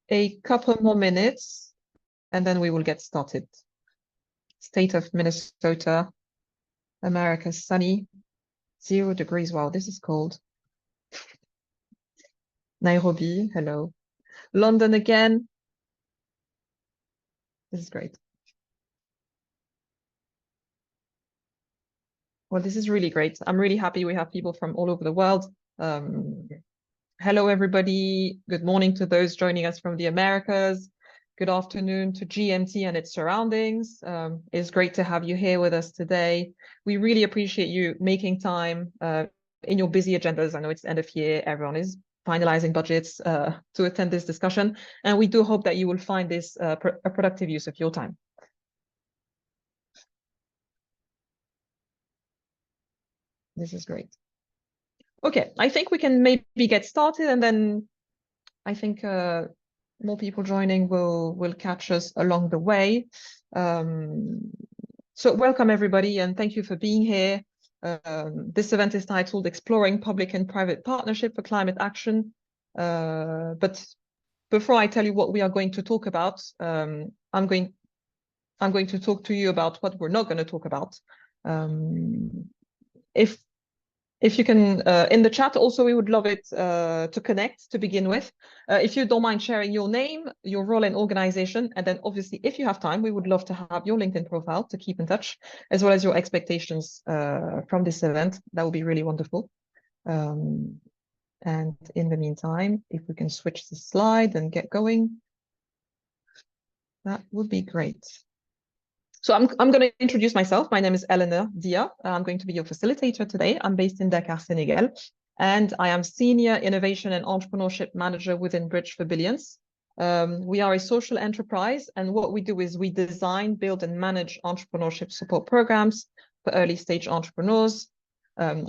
a couple more minutes and then we will get started. State of Minnesota, America, sunny, 0 degrees. Wow, this is cold. Nairobi, hello. London again. This is great. Well, this is really great. I'm really happy we have people from all over the world. Hello, everybody. Good morning to those joining us from the Americas. Good afternoon to GMT and its surroundings. It's great to have you here with us today. We really appreciate you making time in your busy agendas. I know it's end of year. Everyone is finalizing budgets to attend this discussion. And we do hope that you will find this a productive use of your time. This is great. Okay, I think we can maybe get started, and then I think more people joining will catch us along the way. So welcome everybody, and thank you for being here. This event is titled Exploring Public and Private Partnership for Climate Action. But before I tell you what we are going to talk about, I'm going to talk to you about what we're not going to talk about. If you can, in the chat also, we would love it to connect to begin with. If you don't mind sharing your name, your role and organization, and then obviously, if you have time, we would love to have your LinkedIn profile to keep in touch, as well as your expectations from this event. That would be really wonderful. And in the meantime, if we can switch the slide and get going, that would be great. So I'm going to introduce myself. My name is Eleanor Dia. I'm going to be your facilitator today. I'm based in Dakar, Senegal, and I am Senior Innovation and Entrepreneurship Manager within Bridge for Billions. We are a social enterprise, and what we do is we design, build, and manage entrepreneurship support programs for early stage entrepreneurs.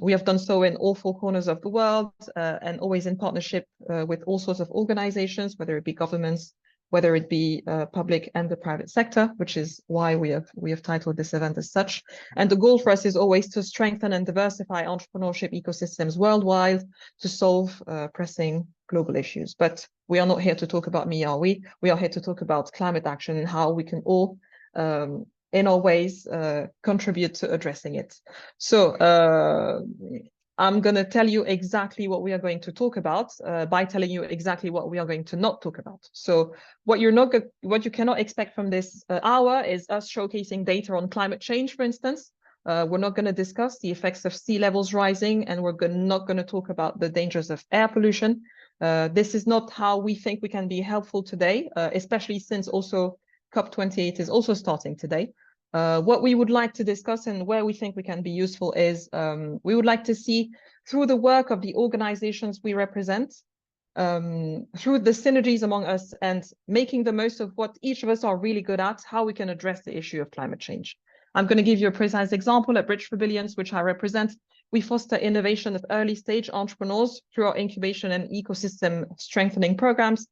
We have done so in all 4 corners of the world and always in partnership with all sorts of organizations, whether it be governments, whether it be public and the private sector, which is why we have titled this event as such. And the goal for us is always to strengthen and diversify entrepreneurship ecosystems worldwide to solve pressing global issues. But we are not here to talk about me, are we? We are here to talk about climate action and how we can all, in our ways, contribute to addressing it. So I'm going to tell you exactly what we are going to talk about by telling you exactly what we are going to not talk about. So what you cannot expect from this hour is us showcasing data on climate change, for instance. We're not going to discuss the effects of sea levels rising, and we're not going to talk about the dangers of air pollution. This is not how we think we can be helpful today, especially since also COP28 is also starting today. What we would like to discuss and where we think we can be useful is we would like to see through the work of the organizations we represent, through the synergies among us and making the most of what each of us are really good at, how we can address the issue of climate change. I'm going to give you a precise example. At Bridge for Billions, which I represent, we foster innovation of early stage entrepreneurs through our incubation and ecosystem strengthening programs.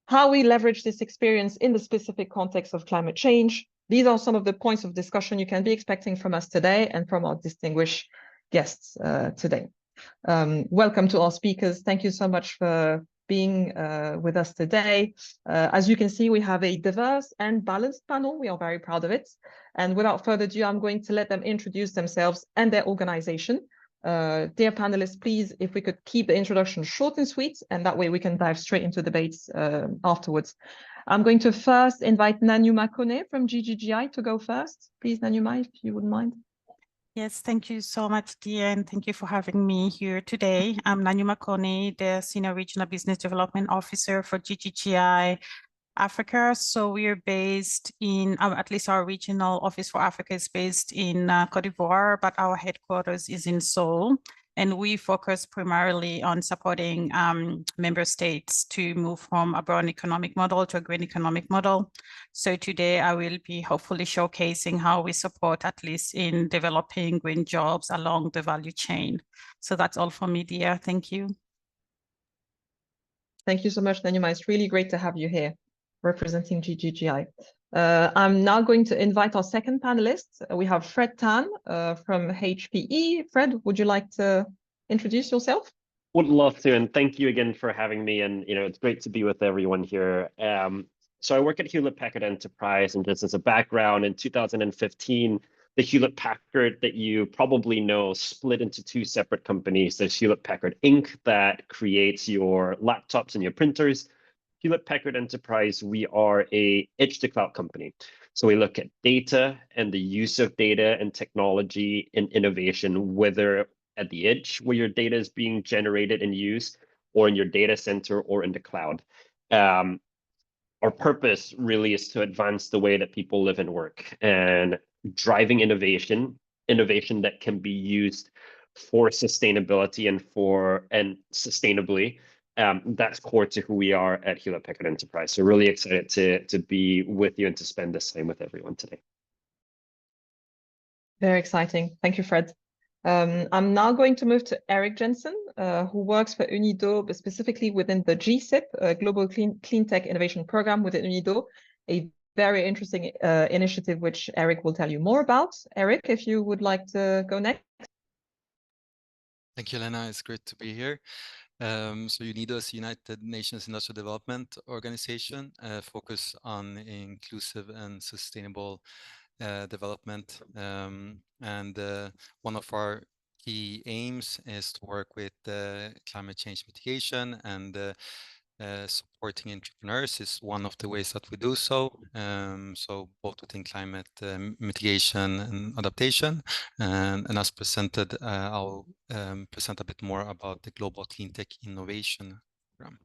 How we leverage this experience in the specific context of climate change. These are some of the points of discussion you can be expecting from us today and from our distinguished guests today. Welcome to our speakers. Thank you so much for being with us today. As you can see, we have a diverse and balanced panel. We are very proud of it. And without further ado, I'm going to let them introduce themselves and their organization. Dear panelists, please, if we could keep the introduction short and sweet, and that way we can dive straight into debates afterwards. I'm going to first invite Nagnouma Kone from GGGI to go first. Please, Nagnouma, if you wouldn't mind. Yes, thank you so much, Dia, and thank you for having me here today. I'm Nagnouma Kone, the Senior Regional Business Development Officer for GGGI Africa. So we are based in, at least our regional office for Africa is based in Cote d'Ivoire, but our headquarters is in Seoul. And we focus primarily on supporting member states to move from a brown economic model to a green economic model. So today I will be hopefully showcasing how we support, at least in developing green jobs along the value chain. So that's all for me, Dia. Thank you. Thank you so much, Nagnouma. It's really great to have you here representing GGGI. I'm now going to invite our second panelist. We have Fred Tan from HPE. Fred, would you like to introduce yourself? Would love to, and thank you again for having me. And it's great to be with everyone here. So I work at Hewlett Packard Enterprise, and just as a background, in 2015, the Hewlett Packard that you probably know split into two separate companies. There's Hewlett Packard Inc. that creates your laptops and your printers. Hewlett Packard Enterprise, we are a edge to cloud company. So we look at data and the use of data and technology and innovation, whether at the edge where your data is being generated and used, or in your data center or in the cloud. Our purpose really is to advance the way that people live and work, and driving innovation that can be used for sustainability and sustainably. That's core to who we are at Hewlett Packard Enterprise. So really excited to be with you and to spend this time with everyone today. Very exciting. Thank you, Fred. I'm now going to move to Eric Jensen, who works for UNIDO, but specifically within the GSIP, Global Cleantech Innovation Program within UNIDO, a very interesting initiative which Eric will tell you more about. Eric, if you would like to go next. Thank you, Elena. It's great to be here. So UNIDO is United Nations Industrial Development Organization, focused on inclusive and sustainable development. One of our key aims is to work with climate change mitigation, and supporting entrepreneurs is one of the ways that we do so. So both within climate mitigation and adaptation. And as presented, I'll present a bit more about the Global Cleantech Innovation Program.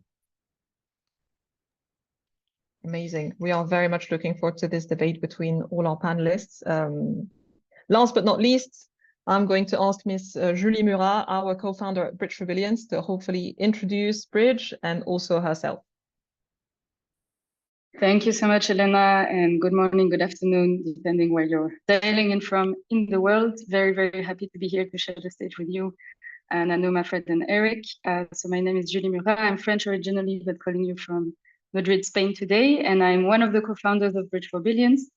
Amazing. We are very much looking forward to this debate between all our panelists. Last but not least, I'm going to ask Ms. Julie Murat, our co-founder at Bridge for Billions, to hopefully introduce Bridge and also herself. Thank you so much, Elena, and good morning, good afternoon, depending where you're dialing in from in the world. Very, very happy to be here to share the stage with you, and Nagnouma, Fred, and Eric. So my name is Julie Murat. I'm French originally, but calling you from Madrid, Spain today, and I'm one of the co-founders of Bridge for Billions.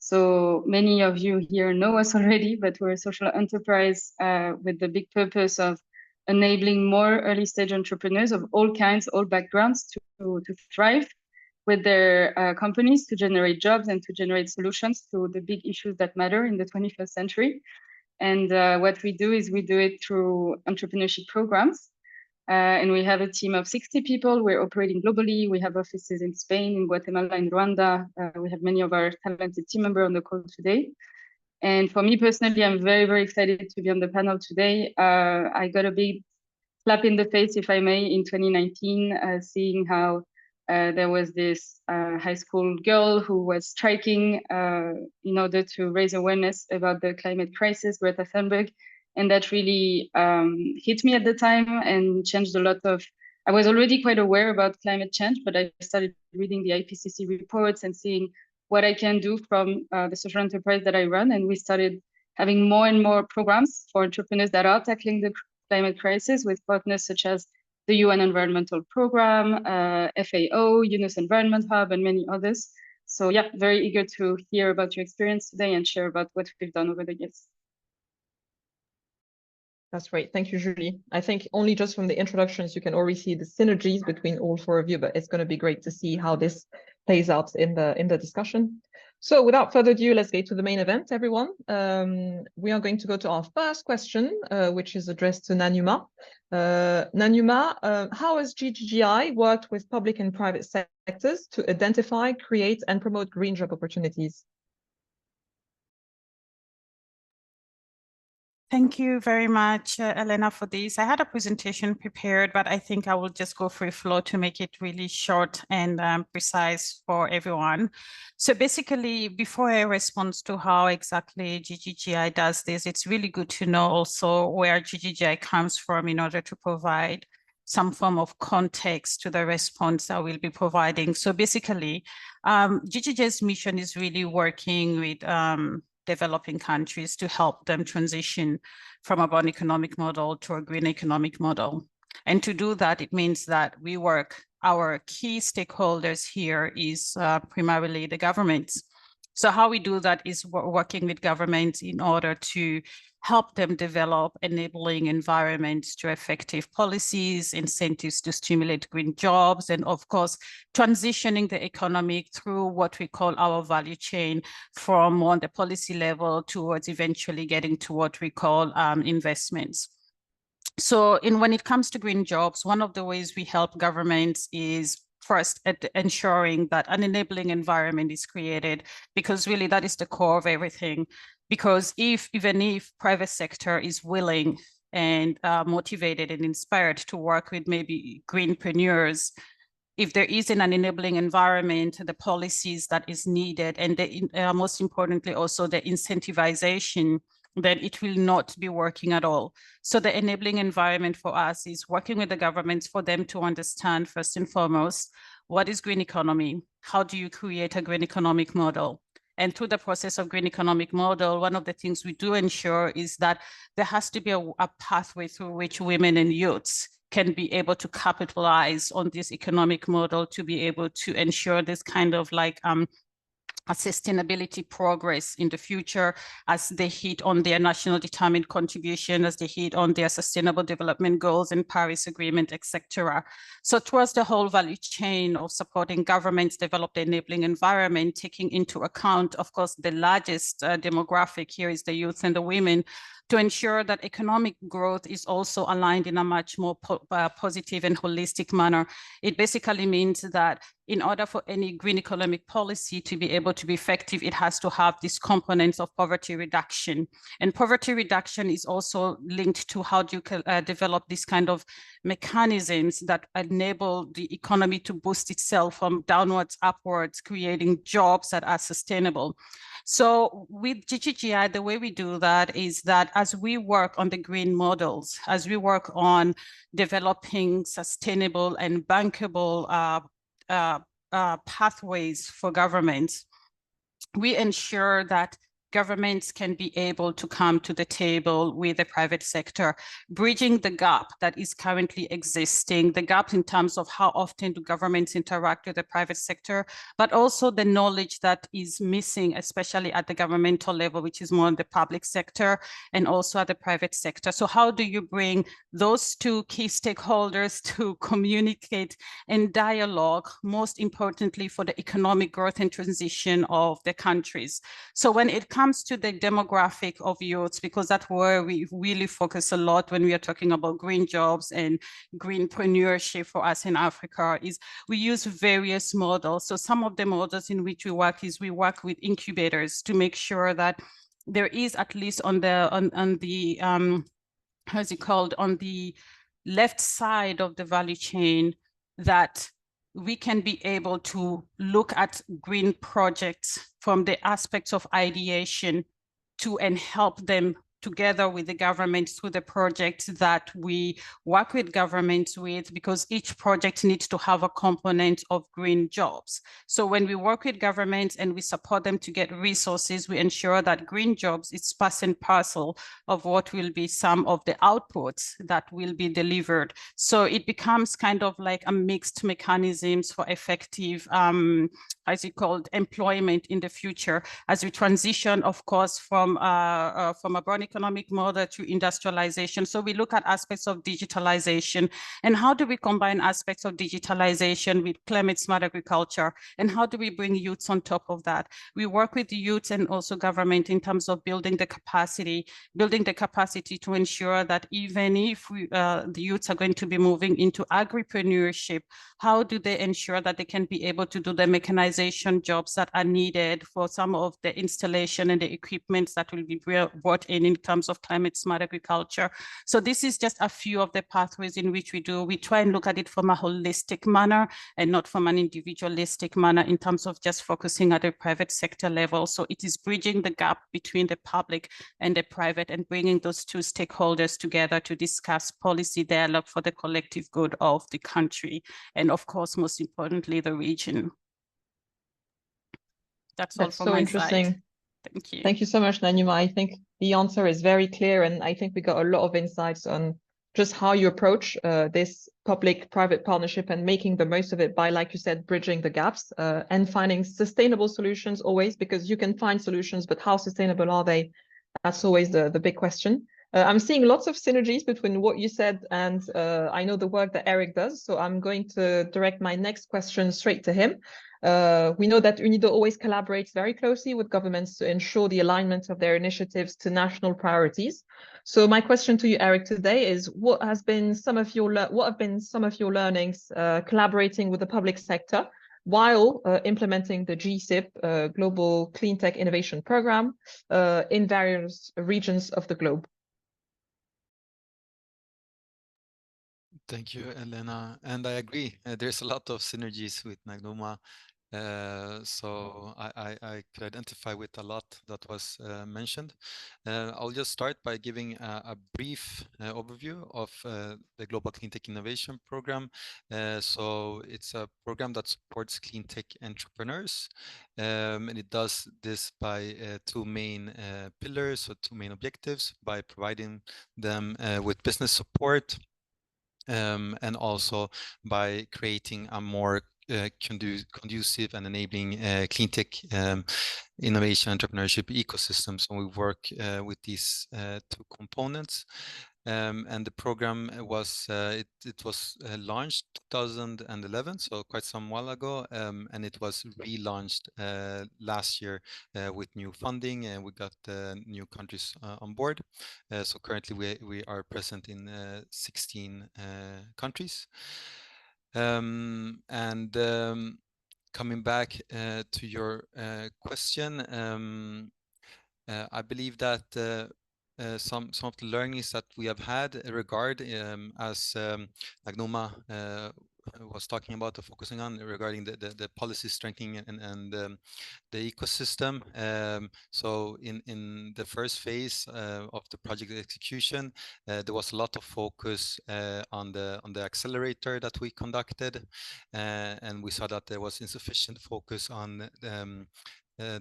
So many of you here know us already, but we're a social enterprise with the big purpose of enabling more early stage entrepreneurs of all kinds, all backgrounds to thrive with their companies, to generate jobs and to generate solutions to the big issues that matter in the 21st century. And what we do is we do it through entrepreneurship programs. And we have a team of 60 people. We're operating globally. We have offices in Spain, in Guatemala, in Rwanda. We have many of our talented team members on the call today. And for me personally, I'm very, very excited to be on the panel today. I got a big slap in the face, if I may, in 2019, seeing how there was this high school girl who was striking in order to raise awareness about the climate crisis, Greta Thunberg. And that really hit me at the time and changed a lot of, I was already quite aware about climate change, but I started reading the IPCC reports and seeing what I can do from the social enterprise that I run. And we started having more and more programs for entrepreneurs that are tackling the climate crisis with partners such as the UN Environmental Program, FAO, UNOS Environment Hub, and many others. So yeah, very eager to hear about your experience today and share about what we've done over the years. That's great. Thank you, Julie. I think only just from the introductions, you can already see the synergies between all four of you, but it's going to be great to see how this plays out in the discussion. So without further ado, let's get to the main event, everyone. We are going to go to our first question, which is addressed to Nagnouma. Nagnouma, how has GGGI worked with public and private sectors to identify, create, and promote green job opportunities? Thank you very much, Elena, for this. I had a presentation prepared, but I think I will just go free flow to make it really short and precise for everyone. So basically, before I respond to how exactly GGGI does this, it's really good to know also where GGGI comes from in order to provide some form of context to the response that we'll be providing. So basically, GGGI's mission is really working with developing countries to help them transition from a brown economic model to a green economic model. And to do that, it means that we work, our key stakeholders here is primarily the governments. So how we do that is working with governments in order to help them develop enabling environments to effective policies, incentives to stimulate green jobs, and of course, transitioning the economy through what we call our value chain from on the policy level towards eventually getting to what we call investments. So when it comes to green jobs, one of the ways we help governments is first at ensuring that an enabling environment is created, because really that is the core of everything. Because even if private sector is willing and motivated and inspired to work with maybe greenpreneurs, if there isn't an enabling environment, the policies that is needed, and most importantly also the incentivization, then it will not be working at all. So the enabling environment for us is working with the governments for them to understand first and foremost, what is green economy? How do you create a green economic model? And through the process of green economic model, one of the things we do ensure is that there has to be a pathway through which women and youths can be able to capitalize on this economic model to be able to ensure this kind of like a sustainability progress in the future as they hit on their national determined contribution, as they hit on their sustainable development goals and Paris Agreement, etc. So towards the whole value chain of supporting governments develop the enabling environment, taking into account, of course, the largest demographic here is the youth and the women, to ensure that economic growth is also aligned in a much more positive and holistic manner. It basically means that in order for any green economic policy to be able to be effective, it has to have these components of poverty reduction. And poverty reduction is also linked to how do you develop this kind of mechanisms that enable the economy to boost itself from downwards, upwards, creating jobs that are sustainable. So with GGGI, the way we do that is that as we work on the green models, as we work on developing sustainable and bankable pathways for governments, we ensure that governments can be able to come to the table with the private sector, bridging the gap that is currently existing, the gap in terms of how often do governments interact with the private sector, but also the knowledge that is missing, especially at the governmental level, which is more in the public sector and also at the private sector. So how do you bring those two key stakeholders to communicate and dialogue, most importantly for the economic growth and transition of the countries? So when it comes to the demographic of youths, because that's where we really focus a lot when we are talking about green jobs and greenpreneurship for us in Africa, is we use various models. So some of the models in which we work is we work with incubators to make sure that there is at least on the how's it called, on the left side of the value chain, that we can be able to look at green projects from the aspects of ideation and help them together with the government through the projects that we work with governments with, because each project needs to have a component of green jobs. So when we work with governments and we support them to get resources, we ensure that green jobs is part and parcel of what will be some of the outputs that will be delivered. So it becomes kind of like a mixed mechanisms for effective, as it called, employment in the future, as we transition, of course, from a broad economic model to industrialization. So we look at aspects of digitalization and how do we combine aspects of digitalization with climate smart agriculture, and how do we bring youths on top of that? We work with the youths and also government in terms of building the capacity to ensure that even if the youths are going to be moving into agripreneurship, how do they ensure that they can be able to do the mechanization jobs that are needed for some of the installation and the equipment that will be brought in terms of climate smart agriculture. So this is just a few of the pathways in which we try and look at it from a holistic manner and not from an individualistic manner in terms of just focusing at the private sector level. So it is bridging the gap between the public and the private and bringing those two stakeholders together to discuss policy dialogue for the collective good of the country and, of course, most importantly, the region. That's all from my side. Thank you. Thank you so much, Nagnouma. I think the answer is very clear, and I think we got a lot of insights on just how you approach this public-private partnership and making the most of it by, like you said, bridging the gaps and finding sustainable solutions always, because you can find solutions, but how sustainable are they? That's always the big question. I'm seeing lots of synergies between what you said and I know the work that Eric does. So I'm going to direct my next question straight to him. We know that UNIDO always collaborates very closely with governments to ensure the alignment of their initiatives to national priorities. So my question to you, Eric, today is what have been some of your learnings collaborating with the public sector while implementing the GCIP, Global Cleantech Innovation Program, in various regions of the globe? Thank you, Elena. And I agree, there's a lot of synergies with Nagnouma. So I could identify with a lot that was mentioned. I'll just start by giving a brief overview of the Global Cleantech Innovation Program. So it's a program that supports cleantech entrepreneurs, and it does this by two main pillars, or two main objectives, by providing them with business support, and also by creating a more conducive and enabling cleantech innovation entrepreneurship ecosystem. So we work with these two components. And the program was it was launched 2011, so quite some while ago, and it was relaunched last year with new funding, and we got new countries on board. So currently we are present in 16 countries. Coming back to your question, I believe that some of the learnings that we have had as Nagnouma was talking about, focusing on regarding the policy strengthening and the ecosystem. So in the first phase of the project execution, there was a lot of focus on the accelerator that we conducted, and we saw that there was insufficient focus on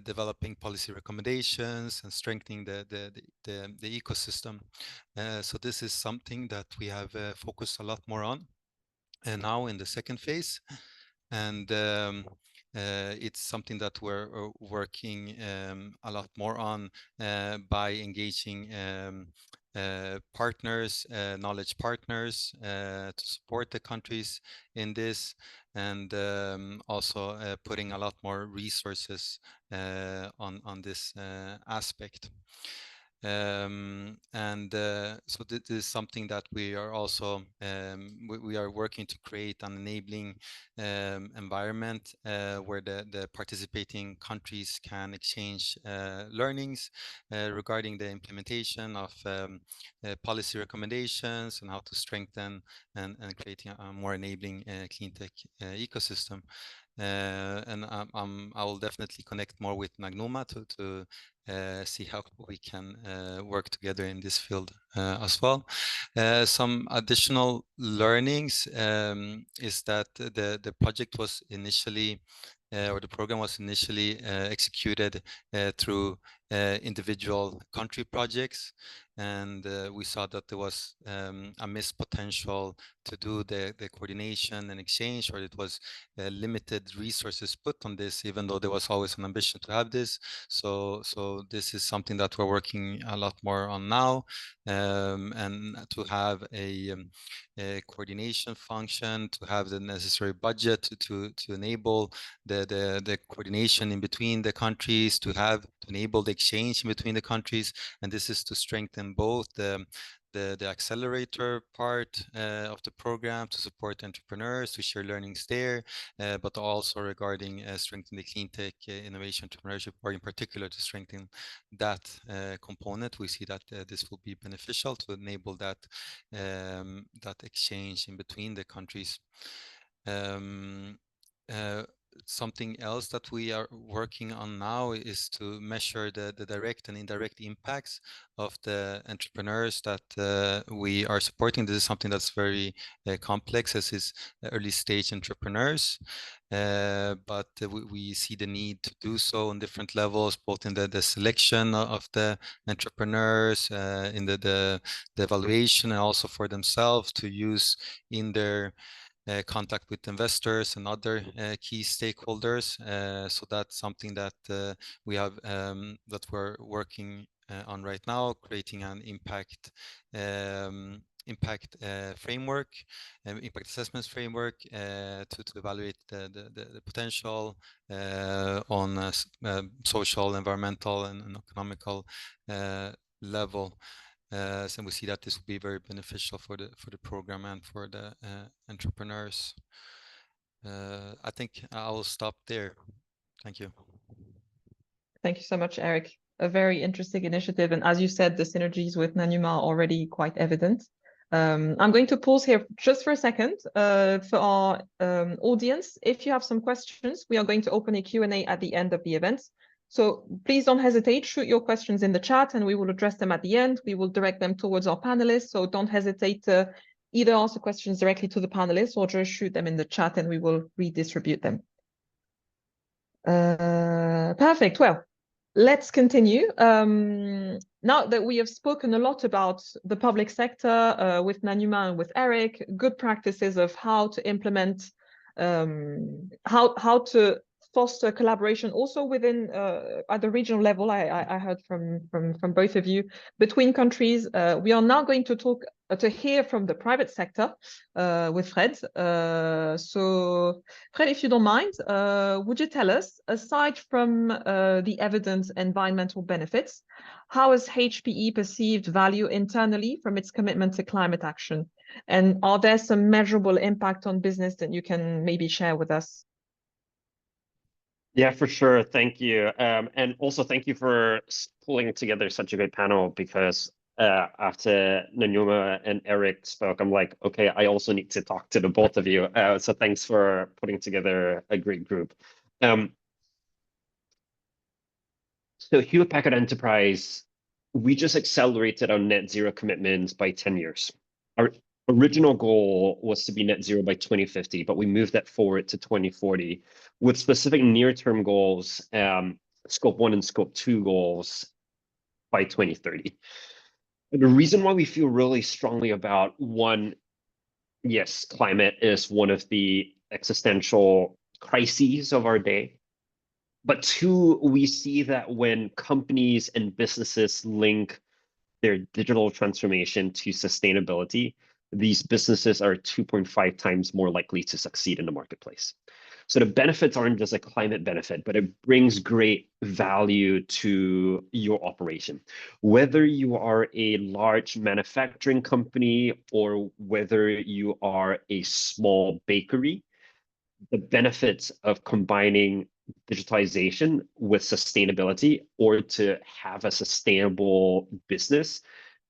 developing policy recommendations and strengthening the ecosystem. So this is something that we have focused a lot more on, and now in the second phase, and it's something that we're working a lot more on by engaging partners, knowledge partners, to support the countries in this, and also putting a lot more resources on this aspect. So this is something that we are also we are working to create an enabling environment where the participating countries can exchange learnings regarding the implementation of policy recommendations and how to strengthen and creating a more enabling cleantech ecosystem. And I will definitely connect more with Nagnouma to see how we can work together in this field as well. Some additional learnings is that the project was initially or the program was initially executed through individual country projects, and we saw that there was a missed potential to do the coordination and exchange, or it was limited resources put on this, even though there was always an ambition to have this. So this is something that we're working a lot more on now, and to have a coordination function, to have the necessary budget to enable the coordination in between the countries, to enable the exchange in between the countries, and this is to strengthen both the accelerator part of the program to support entrepreneurs, to share learnings there, but also regarding strengthening the cleantech innovation entrepreneurship, or in particular to strengthen that component. We see that this will be beneficial to enable that that exchange in between the countries. something else that we are working on now is to measure the direct and indirect impacts of the entrepreneurs that we are supporting. This is something that's very complex, as is early stage entrepreneurs. But we see the need to do so on different levels, both in the selection of the entrepreneurs, in the evaluation, and also for themselves to use in their contact with investors and other key stakeholders. So that's something that we have that we're working on right now, creating an impact framework, impact assessments framework to evaluate the potential on social, environmental, and economical level. And we see that this will be very beneficial for the program and for the entrepreneurs. I think I will stop there. Thank you. Thank you so much, Eric. A very interesting initiative. And as you said, the synergies with Nagnouma are already quite evident. I'm going to pause here just for a second for our audience. If you have some questions, we are going to open a Q&A at the end of the event. So please don't hesitate, shoot your questions in the chat and we will address them at the end. We will direct them towards our panelists. So don't hesitate to either ask the questions directly to the panelists or just shoot them in the chat and we will redistribute them. Perfect. Well, let's continue. Now that we have spoken a lot about the public sector with Nagnouma and with Eric, good practices of how to implement, how to foster collaboration also within at the regional level. I heard from both of you between countries. We are now going to talk to hear from the private sector with Fred. So Fred, if you don't mind, would you tell us, aside from the evident environmental benefits, how has HPE perceived value internally from its commitment to climate action? And are there some measurable impact on business that you can maybe share with us? Yeah, for sure. Thank you. And also thank you for pulling together such a great panel, because after Nagnouma and Eric spoke, I'm like, okay, I also need to talk to the both of you. So thanks for putting together a great group. So Hewlett Packard Enterprise, we just accelerated our net zero commitments by 10 years. Our original goal was to be net zero by 2050, but we moved that forward to 2040 with specific near-term goals, scope 1 and scope 2 goals by 2030. And the reason why we feel really strongly about, one, yes, climate is one of the existential crises of our day. But two, we see that when companies and businesses link their digital transformation to sustainability, these businesses are 2.5 times more likely to succeed in the marketplace. So the benefits aren't just a climate benefit, but it brings great value to your operation. Whether you are a large manufacturing company or whether you are a small bakery, the benefits of combining digitalization with sustainability, or to have a sustainable business,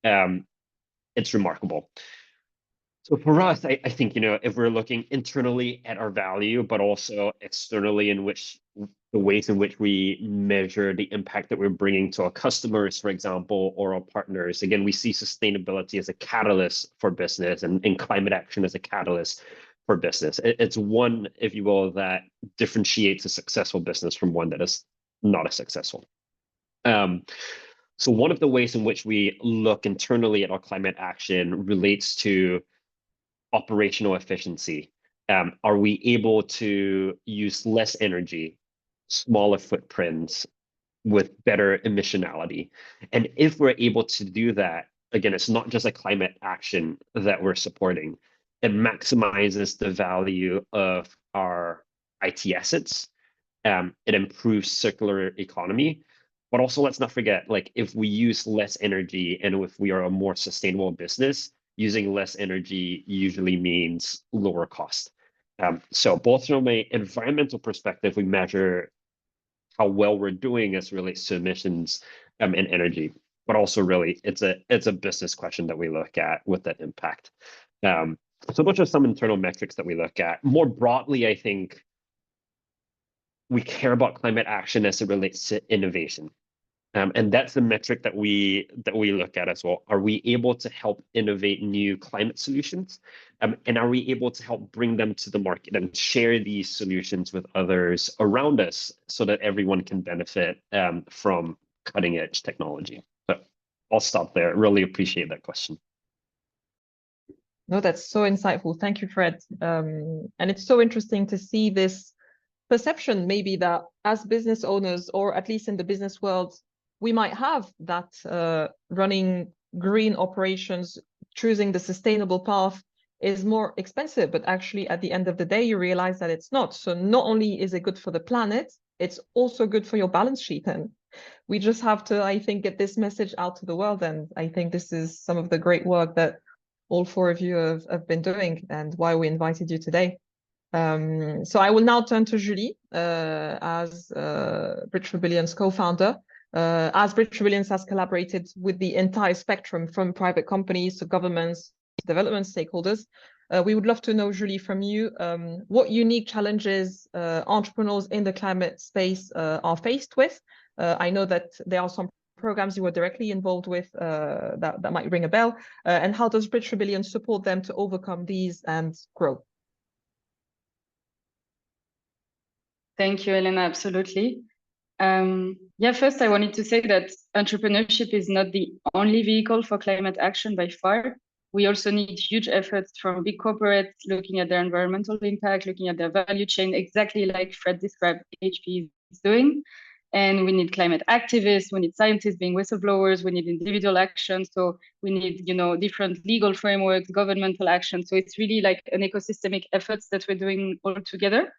it's remarkable. So for us, I think, you know, if we're looking internally at our value, but also externally in which the ways in which we measure the impact that we're bringing to our customers, for example, or our partners, again, we see sustainability as a catalyst for business and climate action as a catalyst for business. It's one, if you will, that differentiates a successful business from one that is not as successful. So one of the ways in which we look internally at our climate action relates to operational efficiency. Are we able to use less energy, smaller footprints, with better emissionality? And if we're able to do that, again, it's not just a climate action that we're supporting. It maximizes the value of our IT assets. It improves circular economy. But also, let's not forget, like, if we use less energy and if we are a more sustainable business, using less energy usually means lower cost. So both from an environmental perspective, we measure how well we're doing as it relates to emissions and energy, but also really it's a business question that we look at with that impact. So those are some internal metrics that we look at. More broadly, I think we care about climate action as it relates to innovation. And that's the metric that we look at as well. Are we able to help innovate new climate solutions? And are we able to help bring them to the market and share these solutions with others around us so that everyone can benefit from cutting edge technology? But I'll stop there. Really appreciate that question. No, that's so insightful. Thank you, Fred. And it's so interesting to see this perception, maybe, that as business owners, or at least in the business world, we might have that running green operations, choosing the sustainable path is more expensive, but actually at the end of the day, you realize that it's not. So not only is it good for the planet, it's also good for your balance sheet. And we just have to, I think, get this message out to the world. And I think this is some of the great work that all four of you have been doing and why we invited you today. So I will now turn to Julie as Bridge for Billions co-founder. As Bridge for Billions has collaborated with the entire spectrum from private companies to governments, development stakeholders, we would love to know, Julie, from you, what unique challenges entrepreneurs in the climate space are faced with. I know that there are some programs you were directly involved with that might ring a bell, and how does Bridge for Billions support them to overcome these and grow? Thank you, Elena. Absolutely. Yeah, first I wanted to say that entrepreneurship is not the only vehicle for climate action by far. We also need huge efforts from big corporates looking at their environmental impact, looking at their value chain, exactly like Fred described HP is doing. And we need climate activists, we need scientists being whistleblowers, we need individual action. So we need, different legal frameworks, governmental action. So it's really like an ecosystemic efforts that we're doing all together.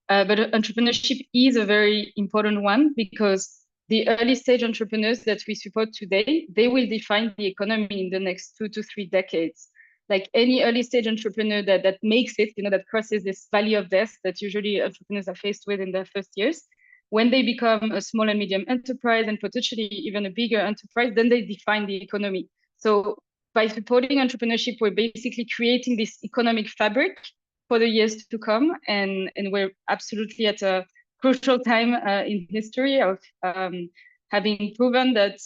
But entrepreneurship is a very important one, because the early stage entrepreneurs that we support today, they will define the economy in the next 2 to 3 decades. Like any early stage entrepreneur that makes it, that crosses this valley of death that usually entrepreneurs are faced with in their first years, when they become a small and medium enterprise and potentially even a bigger enterprise, then they define the economy. So by supporting entrepreneurship, we're basically creating this economic fabric for the years to come. And we're absolutely at a crucial time in history of having proven that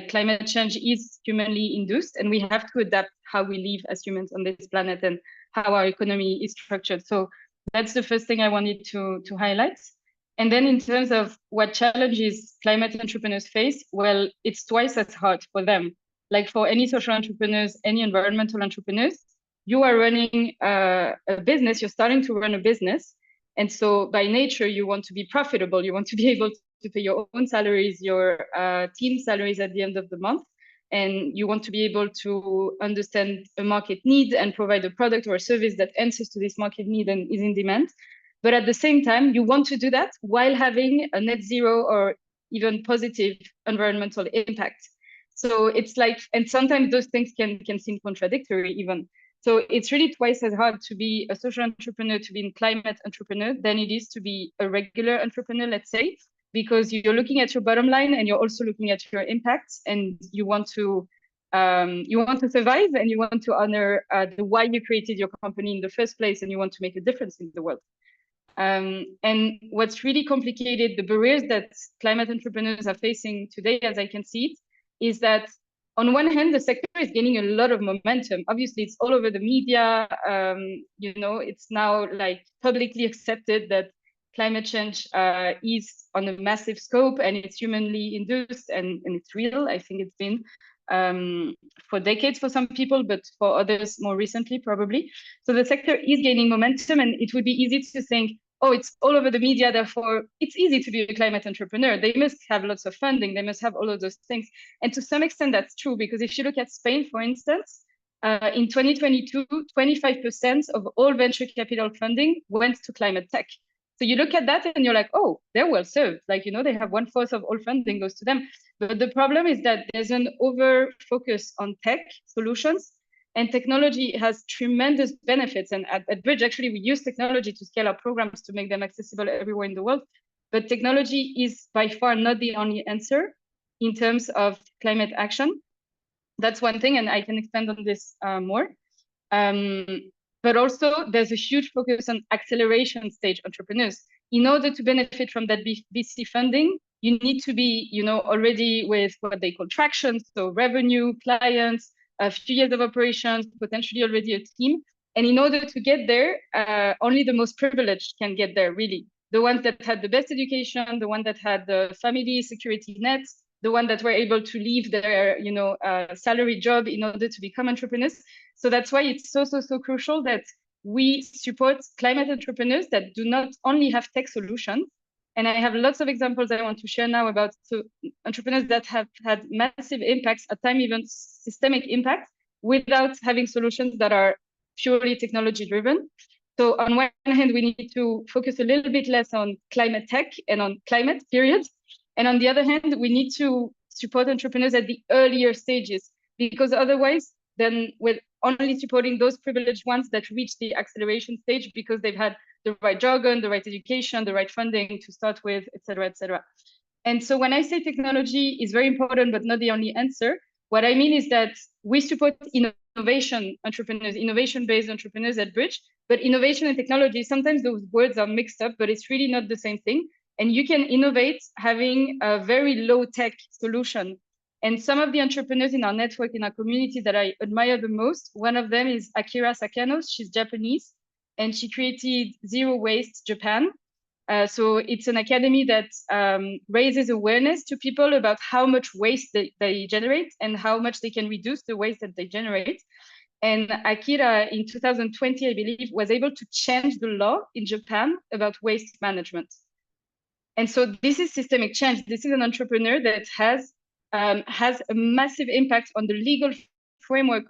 climate change is humanly induced, and we have to adapt how we live as humans on this planet and how our economy is structured. So that's the first thing I wanted to highlight. And then in terms of what challenges climate entrepreneurs face, well, it's twice as hard for them. Like for any social entrepreneurs, any environmental entrepreneurs, you are running a business, you're starting to run a business. And so by nature, you want to be profitable. You want to be able to pay your own salaries, your team salaries at the end of the month. And you want to be able to understand a market need and provide a product or a service that answers to this market need and is in demand. But at the same time, you want to do that while having a net zero or even positive environmental impact. So it's like, and sometimes those things can seem contradictory even. So it's really twice as hard to be a social entrepreneur, to be a climate entrepreneur, than it is to be a regular entrepreneur, let's say, because you're looking at your bottom line and you're also looking at your impacts, and you want to survive, and you want to honor the why you created your company in the first place, and you want to make a difference in the world. And what's really complicated, the barriers that climate entrepreneurs are facing today, as I can see it, is that on one hand, the sector is gaining a lot of momentum. Obviously, it's all over the media. It's now like publicly accepted that climate change is on a massive scope, and it's humanly induced, and it's real. I think it's been for decades for some people, but for others more recently, probably. So the sector is gaining momentum, and it would be easy to think, oh, it's all over the media, therefore it's easy to be a climate entrepreneur. They must have lots of funding. They must have all of those things. And to some extent, that's true, because if you look at Spain, for instance, in 2022, 25% of all venture capital funding went to climate tech. So you look at that and you're like, oh, they're well served. Like, they have 1/4 of all funding goes to them. But the problem is that there's an over focus on tech solutions, and technology has tremendous benefits. And at Bridge, actually, we use technology to scale our programs to make them accessible everywhere in the world. But technology is by far not the only answer in terms of climate action. That's one thing, and I can expand on this more. but also there's a huge focus on acceleration stage entrepreneurs. In order to benefit from that VC funding, you need to be, already with what they call traction, so revenue, clients, a few years of operations, potentially already a team. And in order to get there, only the most privileged can get there, really. The ones that had the best education, the ones that had the family security nets, the ones that were able to leave their, salary job in order to become entrepreneurs. So that's why it's so crucial that we support climate entrepreneurs that do not only have tech solutions. And I have lots of examples I want to share now about entrepreneurs that have had massive impacts, at times even systemic impacts, without having solutions that are purely technology driven. So on one hand, we need to focus a little bit less on climate tech and on climate, period. And on the other hand, we need to support entrepreneurs at the earlier stages, because otherwise, then we're only supporting those privileged ones that reach the acceleration stage because they've had the right jargon, the right education, the right funding to start with, et cetera, et cetera. And so when I say technology is very important, but not the only answer, what I mean is that we support innovation entrepreneurs, innovation-based entrepreneurs at Bridge, but innovation and technology, sometimes those words are mixed up, but it's really not the same thing. And you can innovate having a very low-tech solution. And some of the entrepreneurs in our network, in our community that I admire the most, one of them is Akira Sakanos. She's Japanese, and she created Zero Waste Japan. So it's an academy that raises awareness to people about how much waste they generate and how much they can reduce the waste that they generate. And Akira, in 2020, I believe, was able to change the law in Japan about waste management. And so this is systemic change. This is an entrepreneur that has a massive impact on the legal framework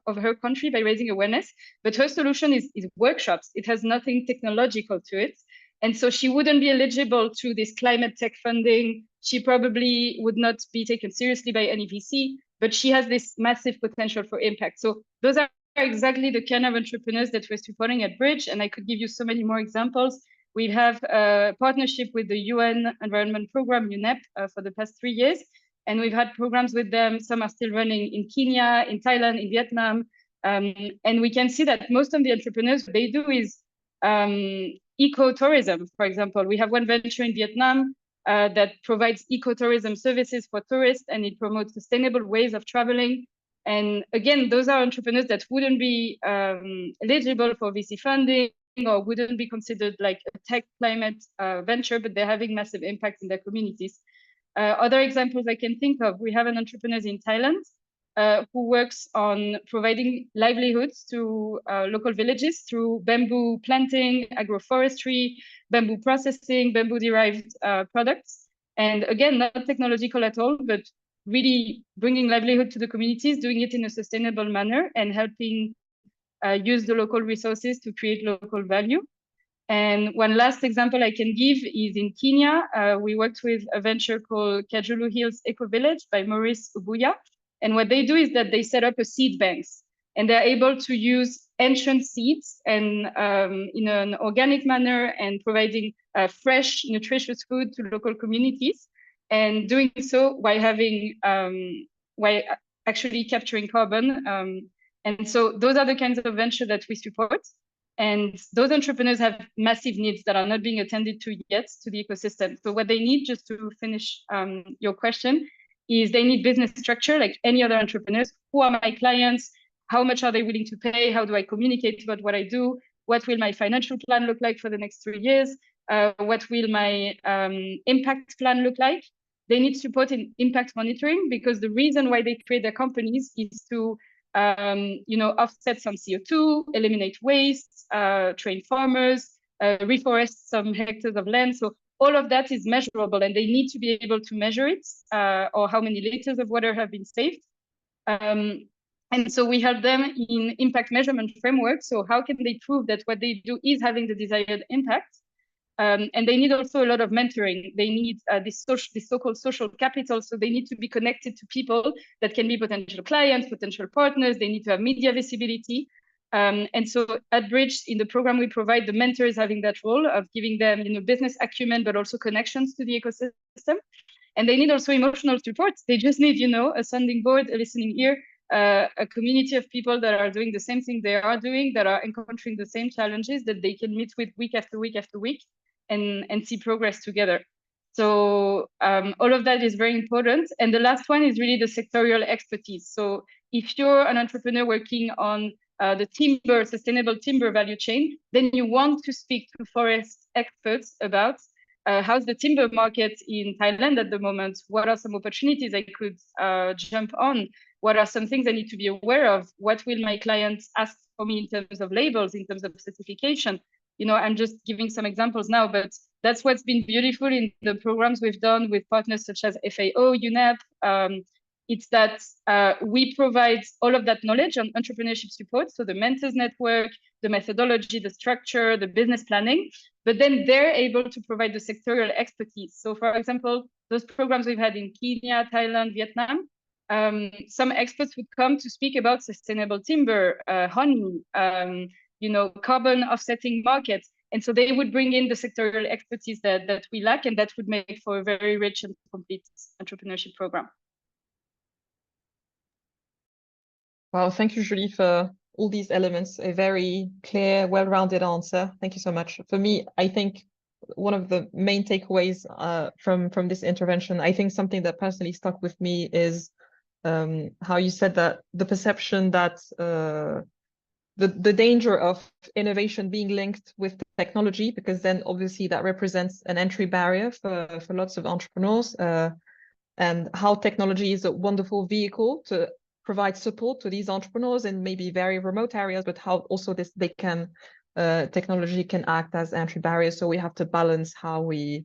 of her country by raising awareness. But her solution is workshops. It has nothing technological to it. And so she wouldn't be eligible to this climate tech funding. She probably would not be taken seriously by any VC, but she has this massive potential for impact. So those are exactly the kind of entrepreneurs that we're supporting at Bridge. And I could give you so many more examples. We have a partnership with the UN Environment Program, UNEP, for the past 3 years. And we've had programs with them. Some are still running in Kenya, in Thailand, in Vietnam. And we can see that most of the entrepreneurs, what they do is ecotourism, for example. We have one venture in Vietnam that provides ecotourism services for tourists, and it promotes sustainable ways of traveling. And again, those are entrepreneurs that wouldn't be eligible for VC funding or wouldn't be considered like a tech climate venture, but they're having massive impact in their communities. Other examples I can think of, we have an entrepreneur in Thailand who works on providing livelihoods to local villages through bamboo planting, agroforestry, bamboo processing, bamboo-derived products. And again, not technological at all, but really bringing livelihood to the communities, doing it in a sustainable manner and helping use the local resources to create local value. And one last example I can give is in Kenya. We worked with a venture called Kajulu Hills Eco Village by Maurice Ubuya. And what they do is that they set up a seed banks, and they're able to use ancient seeds and in an organic manner and providing fresh, nutritious food to local communities, and doing so while having while actually capturing carbon. And so those are the kinds of venture that we support. And those entrepreneurs have massive needs that are not being attended to yet to the ecosystem. So what they need, just to finish your question, is they need business structure like any other entrepreneurs. Who are my clients? How much are they willing to pay? How do I communicate about what I do? What will my financial plan look like for the next 3 years? What will my impact plan look like? They need support in impact monitoring, because the reason why they create their companies is to offset some CO2, eliminate waste, train farmers, reforest some hectares of land. So all of that is measurable, and they need to be able to measure it, or how many liters of water have been saved. And so we help them in impact measurement framework. So how can they prove that what they do is having the desired impact? And they need also a lot of mentoring. They need this so-called social capital. So they need to be connected to people that can be potential clients, potential partners. They need to have media visibility. And so at Bridge, in the program we provide, the mentor is having that role of giving them business acumen, but also connections to the ecosystem. And they need also emotional support. They just need, a sounding board, a listening ear, a community of people that are doing the same thing they are doing, that are encountering the same challenges, that they can meet with week after week after week and see progress together. So all of that is very important. And the last one is really the sectorial expertise. So if you're an entrepreneur working on the timber, sustainable timber value chain, then you want to speak to forest experts about how's the timber market in Thailand at the moment? What are some opportunities I could jump on? What are some things I need to be aware of? What will my clients ask for me in terms of labels, in terms of certification? You know, I'm just giving some examples now, but that's what's been beautiful in the programs we've done with partners such as FAO, UNEP. It's that we provide all of that knowledge on entrepreneurship support. So the mentors network, the methodology, the structure, the business planning, but then they're able to provide the sectorial expertise. So for example, those programs we've had in Kenya, Thailand, Vietnam, some experts would come to speak about sustainable timber, honey, you know, carbon offsetting markets. And so they would bring in the sectorial expertise that we lack, and that would make for a very rich and complete entrepreneurship program. Wow, thank you, Julie, for all these elements. A very clear, well-rounded answer. Thank you so much. For me, I think one of the main takeaways from this intervention, I think something that personally stuck with me is how you said that the perception that the danger of innovation being linked with technology, because then obviously that represents an entry barrier for lots of entrepreneurs, and how technology is a wonderful vehicle to provide support to these entrepreneurs in maybe very remote areas, but how also technology can act as entry barriers. So we have to balance how we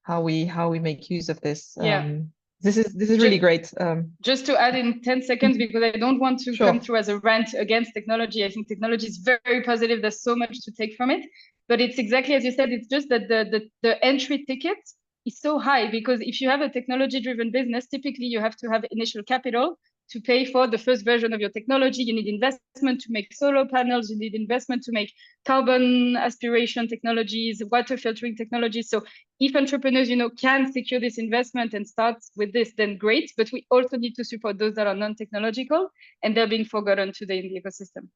make use of this. Yeah. This is really great. Just to add in 10 seconds, because I don't want to Sure. come through as a rant against technology. I think technology is very positive. There's so much to take from it. But it's exactly as you said, it's just that the entry ticket is so high, because if you have a technology-driven business, typically you have to have initial capital to pay for the first version of your technology. You need investment to make solar panels. You need investment to make carbon aspiration technologies, water filtering technologies. So if entrepreneurs, you know, can secure this investment and start with this, then great. But we also need to support those that are non-technological, and they're being forgotten today in the ecosystem.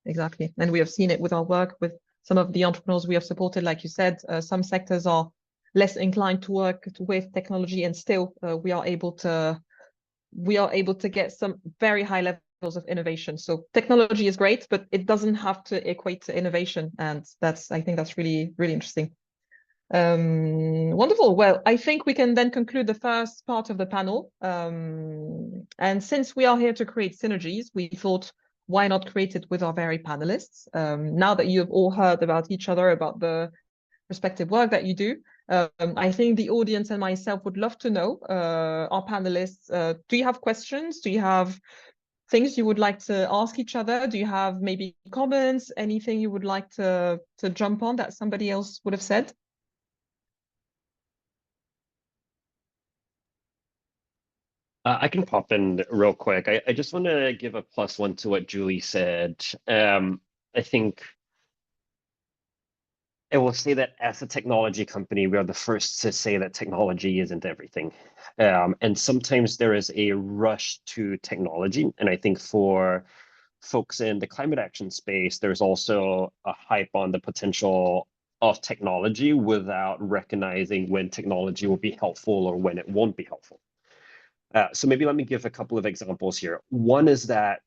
Exactly. And we have seen it with our work with some of the entrepreneurs we have supported. Like you said, some sectors are less inclined to work with technology, and still we are able to get some very high levels of innovation. So technology is great, but it doesn't have to equate to innovation. And I think that's really, really interesting. Wonderful. Well, I think we can then conclude the first part of the panel. And since we are here to create synergies, we thought, why not create it with our very panelists? Now that you have all heard about each other, about the respective work that you do, I think the audience and myself would love to know, our panelists, do you have questions? Do you have things you would like to ask each other? Do you have maybe comments, anything you would like to jump on that somebody else would have said? I can pop in real quick. I just want to give a +1 to what Julie said. I think I will say that as a technology company, we are the first to say that technology isn't everything. And sometimes there is a rush to technology. And I think for folks in the climate action space, there's also a hype on the potential of technology without recognizing when technology will be helpful or when it won't be helpful. So maybe let me give a couple of examples here. One is that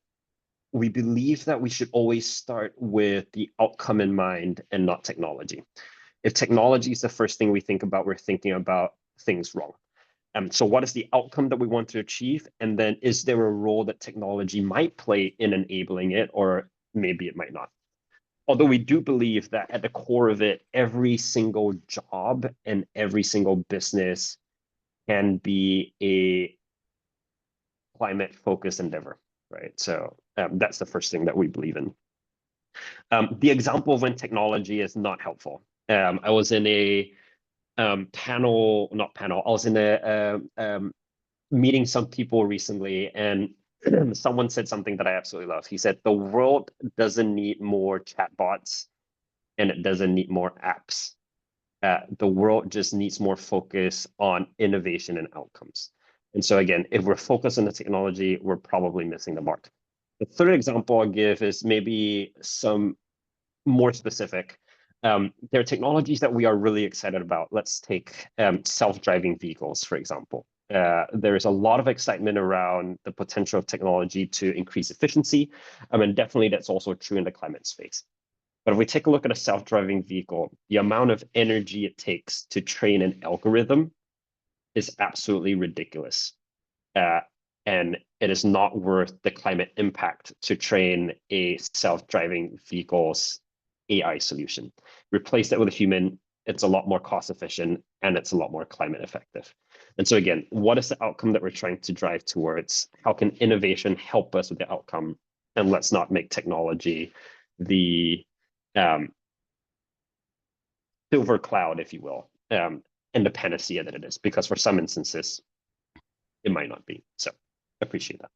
we believe that we should always start with the outcome in mind and not technology. If technology is the first thing we think about, we're thinking about things wrong. So what is the outcome that we want to achieve? And then is there a role that technology might play in enabling it, or maybe it might not? Although we do believe that at the core of it, every single job and every single business can be a climate-focused endeavor, right? So that's the first thing that we believe in. The example of when technology is not helpful. I was in a I was in a meeting some people recently, and someone said something that I absolutely love. He said, the world doesn't need more chatbots and it doesn't need more apps. The world just needs more focus on innovation and outcomes. And so again, if we're focused on the technology, we're probably missing the mark. The third example I'll give is maybe some more specific. There are technologies that we are really excited about. Let's take self-driving vehicles, for example. There's a lot of excitement around the potential of technology to increase efficiency. And definitely that's also true in the climate space. But if we take a look at a self-driving vehicle, the amount of energy it takes to train an algorithm is absolutely ridiculous. And it is not worth the climate impact to train a self-driving vehicle's AI solution. Replace that with a human, it's a lot more cost efficient and it's a lot more climate effective. And so again, what is the outcome that we're trying to drive towards? How can innovation help us with the outcome? And let's not make technology the silver cloud, if you will, and the panacea that it is, because for some instances, it might not be. So I appreciate that.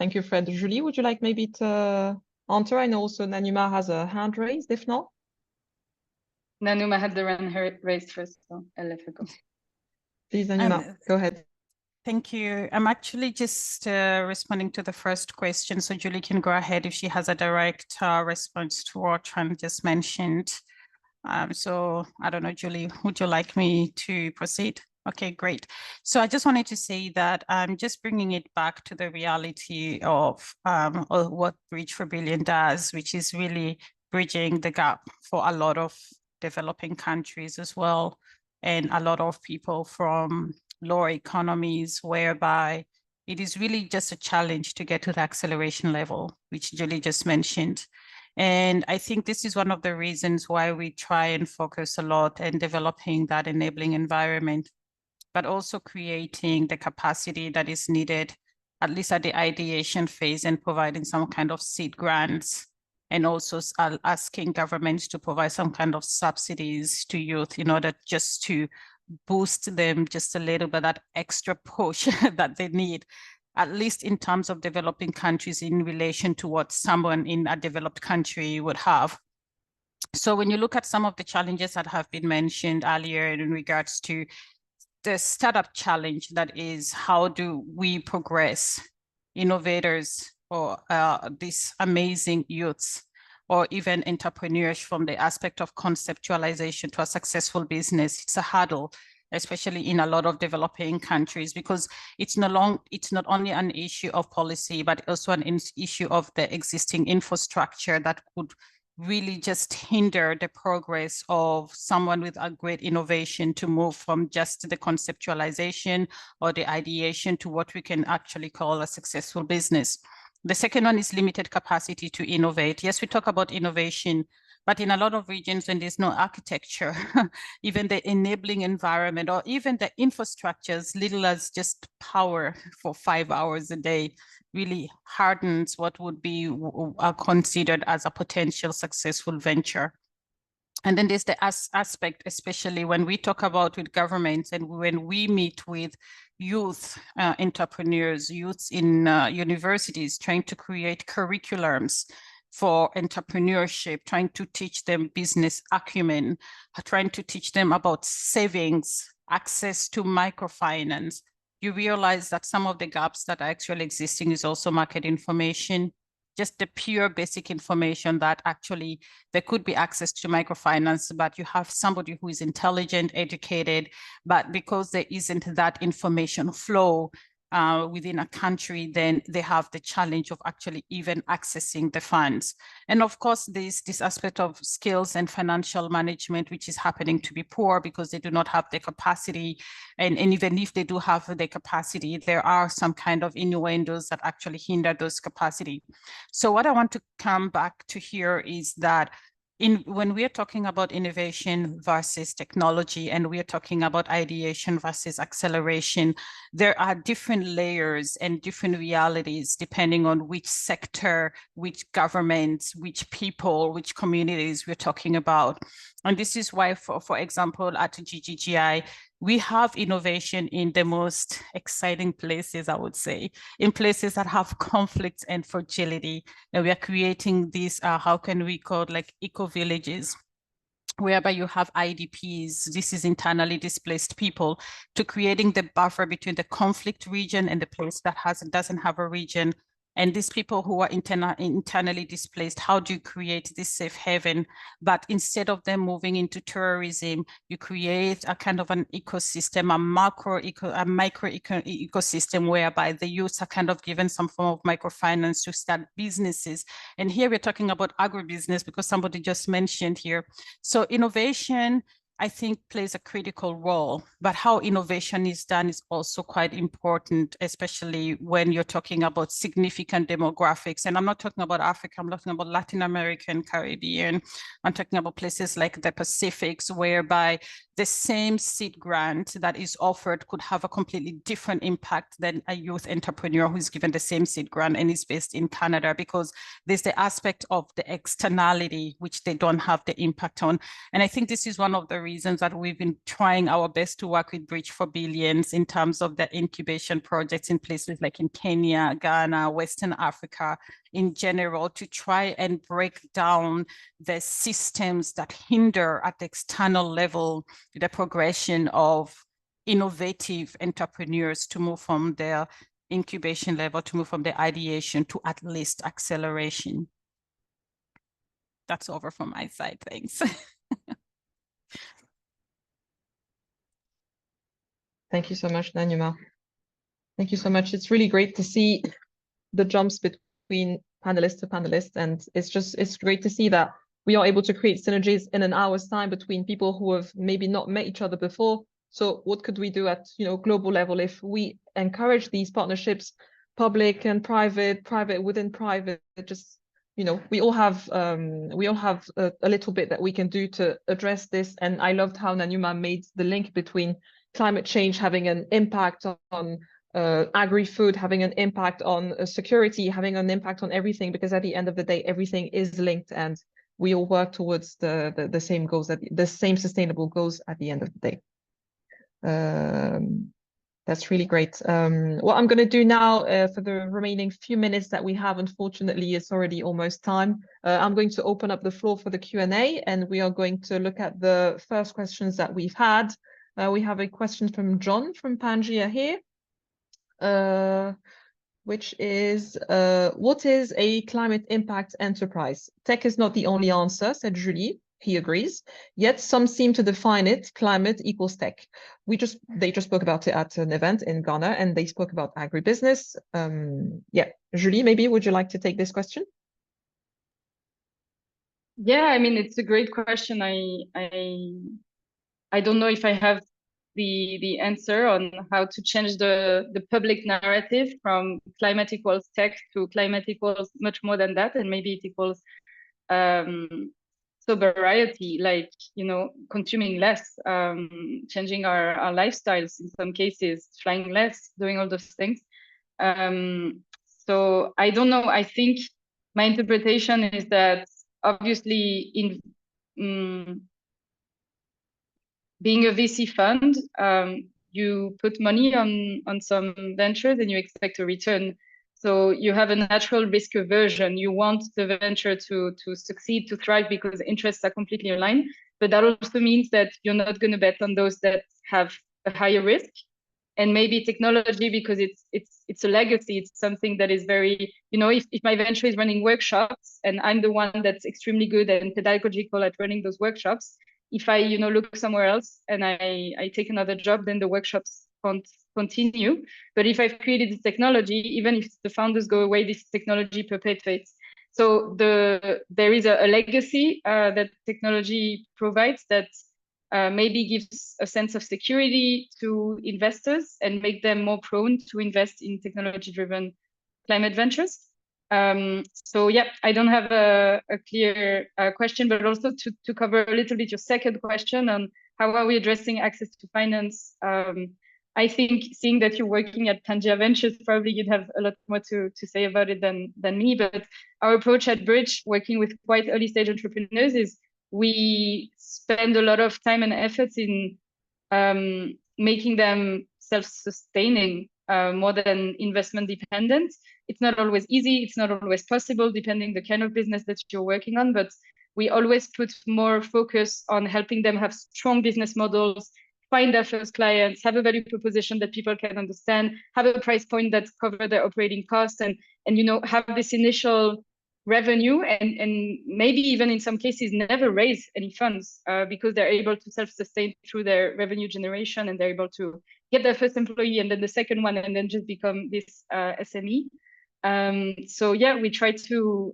Thank you, Fred. Julie, would you like maybe to answer? I know also Nagnouma has a hand raised, if not. Nagnouma had the hand raised first, so I'll let her go. Please, Nagnouma, go ahead. Thank you. I'm actually just responding to the first question, so Julie can go ahead if she has a direct response to what Tran just mentioned. So I don't know, Julie, would you like me to proceed? Okay, great. So I just wanted to say that I'm just bringing it back to the reality of what Bridge for Billion does, which is really bridging the gap for a lot of developing countries as well, and a lot of people from lower economies, whereby it is really just a challenge to get to the acceleration level, which Julie just mentioned. And I think this is one of the reasons why we try and focus a lot in developing that enabling environment, but also creating the capacity that is needed, at least at the ideation phase, and providing some kind of seed grants, and also asking governments to provide some kind of subsidies to youth in order just to boost them just a little bit, that extra push that they need, at least in terms of developing countries in relation to what someone in a developed country would have. So when you look at some of the challenges that have been mentioned earlier in regards to the startup challenge, that is, how do we progress innovators or these amazing youths, or even entrepreneurs from the aspect of conceptualization to a successful business? It's a hurdle, especially in a lot of developing countries, because it's not only an issue of policy, but also an issue of the existing infrastructure that could really just hinder the progress of someone with a great innovation to move from just the conceptualization or the ideation to what we can actually call a successful business. The second one is limited capacity to innovate. Yes, we talk about innovation, but in a lot of regions when there's no architecture, even the enabling environment or even the infrastructure, as little as just power for 5 hours a day, really hardens what would be considered as a potential successful venture. And then there's the aspect, especially when we talk about with governments and when we meet with youth entrepreneurs, youths in universities, trying to create curriculums for entrepreneurship, trying to teach them business acumen, trying to teach them about savings, access to microfinance. You realize that some of the gaps that are actually existing is also market information, just the pure basic information that actually there could be access to microfinance, but you have somebody who is intelligent, educated, but because there isn't that information flow within a country, then they have the challenge of actually even accessing the funds. And of course, this aspect of skills and financial management, which is happening to be poor because they do not have the capacity. And even if they do have the capacity, there are some kind of innuendos that actually hinder those capacity. So what I want to come back to here is that when we are talking about innovation versus technology, and we are talking about ideation versus acceleration, there are different layers and different realities depending on which sector, which governments, which people, which communities we're talking about. And this is why, for example, at GGGI, we have innovation in the most exciting places, I would say, in places that have conflict and fragility. And we are creating these, how can we call it, like eco-villages, whereby you have IDPs, this is internally displaced people, to creating the buffer between the conflict region and the place that doesn't have a region. And these people who are internally displaced, how do you create this safe haven? But instead of them moving into terrorism, you create a kind of an ecosystem, a micro ecosystem, whereby the youths are kind of given some form of microfinance to start businesses. And here we're talking about agribusiness because somebody just mentioned here. So innovation, I think, plays a critical role, but how innovation is done is also quite important, especially when you're talking about significant demographics. And I'm not talking about Africa, I'm talking about Latin America and Caribbean. I'm talking about places like the Pacifics, whereby the same seed grant that is offered could have a completely different impact than a youth entrepreneur who's given the same seed grant and is based in Canada, because there's the aspect of the externality, which they don't have the impact on. And I think this is one of the reasons that we've been trying our best to work with Bridge for Billions in terms of the incubation projects in places like in Kenya, Ghana, Western Africa in general, to try and break down the systems that hinder at the external level the progression of innovative entrepreneurs to move from their incubation level, to move from the ideation to at least acceleration. That's over from my side, thanks. Thank you so much, Nagnouma. Thank you so much. It's really great to see the jumps between panelist to panelist, and it's great to see that we are able to create synergies in an hour's time between people who have maybe not met each other before. So what could we do at global level if we encourage these partnerships, public and private, private within private? Just we all have a little bit that we can do to address this. And I loved how Nagnouma made the link between climate change having an impact on agri-food, having an impact on security, having an impact on everything, because at the end of the day, everything is linked and we all work towards the same goals, the same sustainable goals at the end of the day. That's really great. What I'm going to do now for the remaining few minutes that we have, unfortunately, it's already almost time. I'm going to open up the floor for the Q&A, and we are going to look at the first questions that we've had. We have a question from John from Pangaea here, which is, what is a climate impact enterprise? Tech is not the only answer, said Julie. He agrees. Yet some seem to define it, climate equals tech. They just spoke about it at an event in Ghana, and they spoke about agribusiness. Yeah, Julie, maybe would you like to take this question? Yeah, I mean, it's a great question. I don't know if I have the answer on how to change the public narrative from climate equals tech to climate equals much more than that, and maybe it equals sobriety, like consuming less, changing our lifestyles in some cases, flying less, doing all those things. So I don't know. I think my interpretation is that obviously being a VC fund, you put money on some ventures and you expect a return. So you have a natural risk aversion. You want the venture to succeed, to thrive, because interests are completely aligned. But that also means that you're not going to bet on those that have a higher risk. And maybe technology, because it's a legacy. It's something that is very, if my venture is running workshops and I'm the one that's extremely good and pedagogical at running those workshops, if I, look somewhere else and I take another job, then the workshops can't continue. But if I've created this technology, even if the founders go away, this technology perpetuates. So there is a legacy that technology provides that maybe gives a sense of security to investors and make them more prone to invest in technology-driven climate ventures. So yeah, I don't have a clear question, but also to cover a little bit your second question on how are we addressing access to finance. I think seeing that you're working at Pangaea Ventures, probably you'd have a lot more to say about it than me. But our approach at Bridge, working with quite early stage entrepreneurs, is we spend a lot of time and efforts in making them self-sustaining more than investment dependent. It's not always easy. It's not always possible, depending the kind of business that you're working on. But we always put more focus on helping them have strong business models, find their first clients, have a value proposition that people can understand, have a price point that covers their operating costs, and you know, have this initial revenue, and maybe even in some cases never raise any funds because they're able to self-sustain through their revenue generation, and they're able to get their first employee and then the second one, and then just become this SME. So yeah, we try to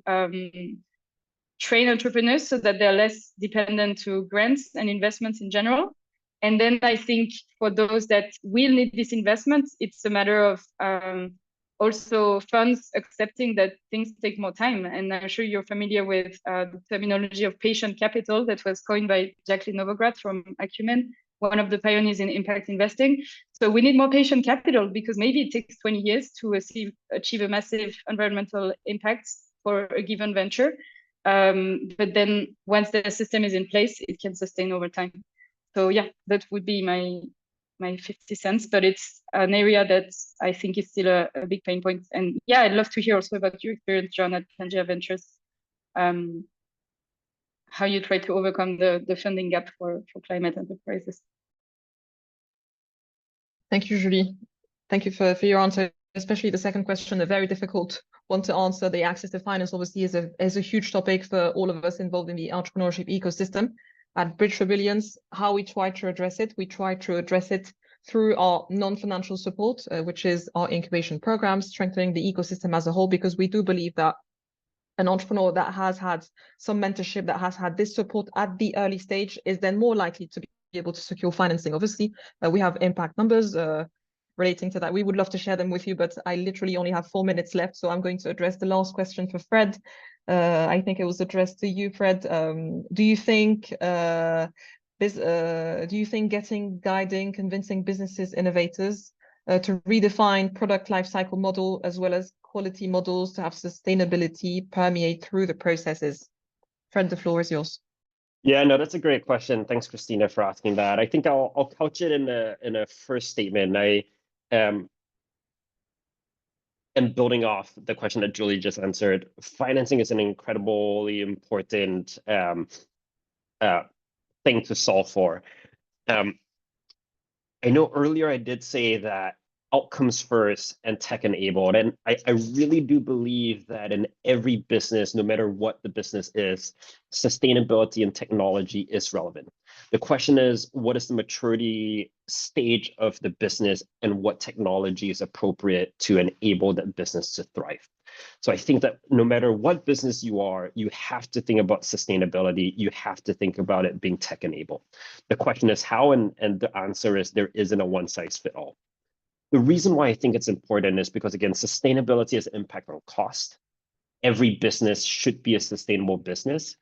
train entrepreneurs so that they're less dependent to grants and investments in general. And then I think for those that will need this investment, it's a matter of also funds accepting that things take more time. And I'm sure you're familiar with the terminology of patient capital that was coined by Jacqueline Novogratz from Acumen, one of the pioneers in impact investing. So we need more patient capital because maybe it takes 20 years to achieve a massive environmental impact for a given venture. But then once the system is in place, it can sustain over time. So yeah, that would be my 50 cents, but it's an area that I think is still a big pain point. And yeah, I'd love to hear also about your experience, John, at Pangea Ventures, how you try to overcome the funding gap for climate enterprises. Thank you, Julie. Thank you for your answer, especially the second question, a very difficult one to answer. The access to finance obviously is a huge topic for all of us involved in the entrepreneurship ecosystem. At Bridge for Billions, how we try to address it, we try to address it through our non-financial support, which is our incubation programs, strengthening the ecosystem as a whole, because we do believe that an entrepreneur that has had some mentorship, that has had this support at the early stage, is then more likely to be able to secure financing. Obviously, we have impact numbers relating to that. We would love to share them with you, but I literally only have 4 minutes left, so I'm going to address the last question for Fred. I think it was addressed to you, Fred. Do you think guiding, convincing businesses, innovators to redefine product lifecycle model as well as quality models to have sustainability permeate through the processes? Fred, the floor is yours. Yeah, no, that's a great question. Thanks, Christina, for asking that. I think I'll couch it in a first statement. And building off the question that Julie just answered, financing is an incredibly important thing to solve for. I know earlier I did say that outcomes first and tech enabled, and I really do believe that in every business, no matter what the business is, sustainability and technology is relevant. The question is, what is the maturity stage of the business and what technology is appropriate to enable that business to thrive? So I think that no matter what business you are, you have to think about sustainability. You have to think about it being tech enabled. The question is how, and the answer is there isn't a one size fits all. The reason why I think it's important is because, again, sustainability has impact on cost. Every business should be a sustainable business.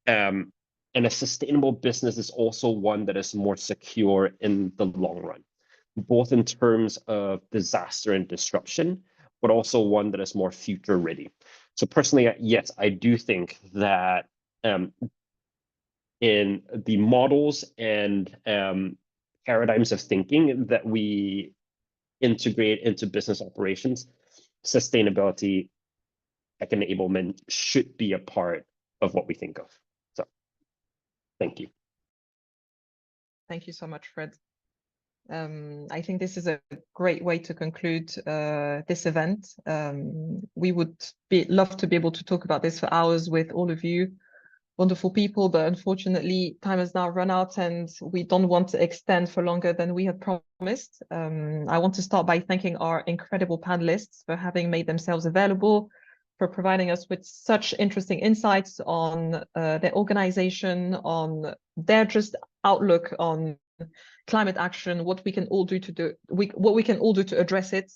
And a sustainable business is also one that is more secure in the long run, both in terms of disaster and disruption, but also one that is more future ready. So personally, yes, I do think that in the models and paradigms of thinking that we integrate into business operations, sustainability, tech enablement should be a part of what we think of. So thank you. Thank you so much, Fred. I think this is a great way to conclude this event. We would love to be able to talk about this for hours with all of you, wonderful people, but unfortunately time has now run out and we don't want to extend for longer than we had promised. I want to start by thanking our incredible panelists for having made themselves available, for providing us with such interesting insights on their organization, on their just outlook on climate action, what we can all do to address it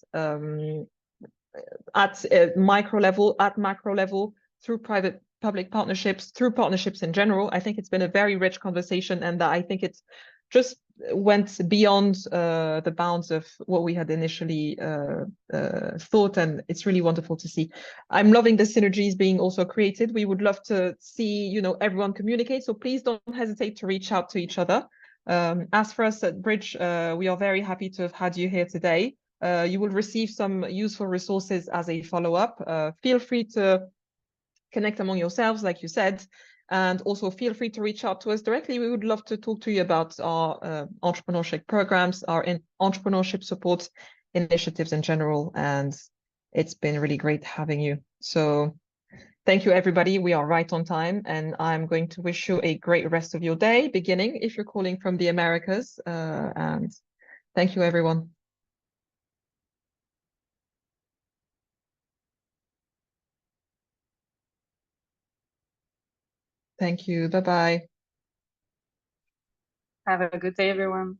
at a micro level, at macro level, through public partnerships, through partnerships in general. I think it's been a very rich conversation, and I think it's just went beyond the bounds of what we had initially thought, and it's really wonderful to see. I'm loving the synergies being also created. We would love to see, everyone communicate, so please don't hesitate to reach out to each other. As for us at Bridge, we are very happy to have had you here today. You will receive some useful resources as a follow-up. Feel free to connect among yourselves, like you said, And also feel free to reach out to us directly. We would love to talk to you about our entrepreneurship programs, our entrepreneurship support initiatives in general. And it's been really great having you. So thank you, everybody. We are right on time. And I'm going to wish you a great rest of your day, beginning if you're calling from the Americas. And thank you, everyone. Thank you. Bye-bye. Have a good day, everyone.